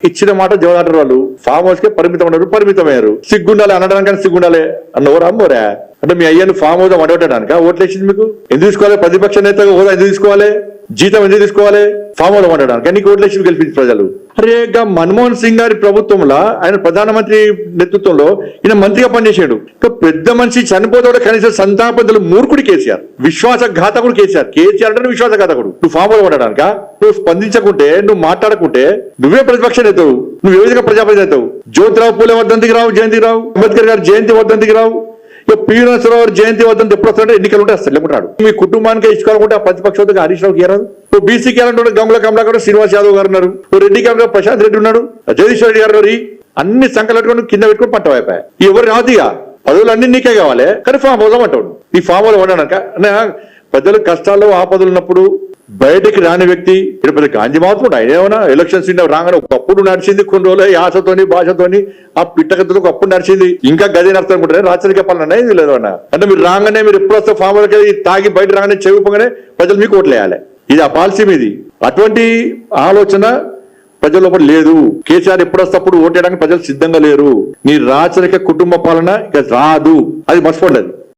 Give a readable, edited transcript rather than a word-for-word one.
ఇచ్చిన మాట జవదాటారు వాళ్ళు. ఫామ్ హౌస్ కే పరిమితమయ్యారు. సిగ్గుండాలి అనడానికి సిగ్గుండాలి అన్నవరా అమ్మోరా? అంటే మీ అయ్యను ఫామ్ హౌస్ వండటానిక ఓట్లు వేసింది మీకు? ఎందుకు తీసుకోవాలి? ప్రతిపక్ష నేతగా హోదా ఎందుకు తీసుకోవాలి? జీతం ఎందుకు తీసుకోవాలి? ఫామ్ హౌస్ వండడానికి నీకు ఓట్లు వేసి గెలిపించి ప్రజలు. అరే మన్మోహన్ సింగ్ గారి ప్రభుత్వంలో ఆయన ప్రధానమంత్రి నేతృత్వంలో ఈయన మంత్రిగా పనిచేసాడు. పెద్ద మనిషి చనిపోతాడు కనీసం సంతాపంతులు మూర్ఖుడి కేసీఆర్, విశ్వాసఘాతకుడు కేసీఆర్. కేసీఆర్ అంటే విశ్వాసఘాతకుడు. నువ్వు ఫామ్ హౌస్ వండడానిక? నువ్వు స్పందించకుంటే, నువ్వు మాట్లాడకుంటే నువ్వే ప్రతిపక్ష నేతవు, నువ్వు ఏ విధంగా ప్రజాపతి నేతవు? జ్యోతిరావు పూలే వర్ధంతికి రావు, జయంతికి రావు, అంబేద్కర్ గారి జయంతి వర్ధంతికి రావు. ఇక పివి నరసింహారావు గారి జయంతి వర్ధంతి ఎప్పుడు వస్తుంటే ఎన్నికలు ఉంటే వస్తాడు లేకుంటాడు. మీ కుటుంబానికి ఇచ్చుకోవాలనుకుంటే ఆ ప్రతిపక్ష హరీష్ రావుకి ఏరాదు. బీసీకి వెళ్ళాలంటే గంగుల కమలాకర్, శ్రీనివాస్ యాదవ్ గారు ఉన్నారు, రెడ్డికి ప్రశాంత్ రెడ్డి ఉన్నాడు, జగదీశ్వర రెడ్డి గారు ఉన్నారు. అన్ని సంకలట్టుకొని కింద పెట్టుకుని పంట అయిపోయాయి. ఎవరు రాదుగా పదవులు అన్ని నీకే కావాలి, కానీ ఫామ్ హౌస్ అంటాడు. ఈ ఫామ్ హౌస్ ఉండడాక ప్రజలు కష్టాల్లో ఆపదలు ఉన్నప్పుడు బయటకి రాని వ్యక్తి ఇక్కడ పెద్ద గాంధీ మాత్రం ఆయన ఏమన్నా ఎలక్షన్స్ రాగానే ఒకప్పుడు నడిచింది, కొన్ని రోజులు యాసతోని భాషతోని ఆ పిట్టకతో ఒకప్పుడు నడిచింది. ఇంకా గది నడుస్తూ అనుకుంటారు. రాచరిక పాలన ఇది లేదు అన్న. అంటే మీరు రాగానే మీరు ఎప్పుడు వస్తే ఫామ్ హౌస్ తాగి బయట రాగానే చెవిపోగానే ప్రజలు మీకు ఓట్లు వేయాలి. ఇది ఆ పాలసీ మీది. అటువంటి ఆలోచన ప్రజల లోపల లేదు. కేసీఆర్ ఎప్పుడు వస్తప్పుడు ఓటేయడానికి ప్రజలు సిద్ధంగా లేరు. నీ రాచరిక కుటుంబ పాలన ఇక రాదు, అది మర్చిపోలేదు.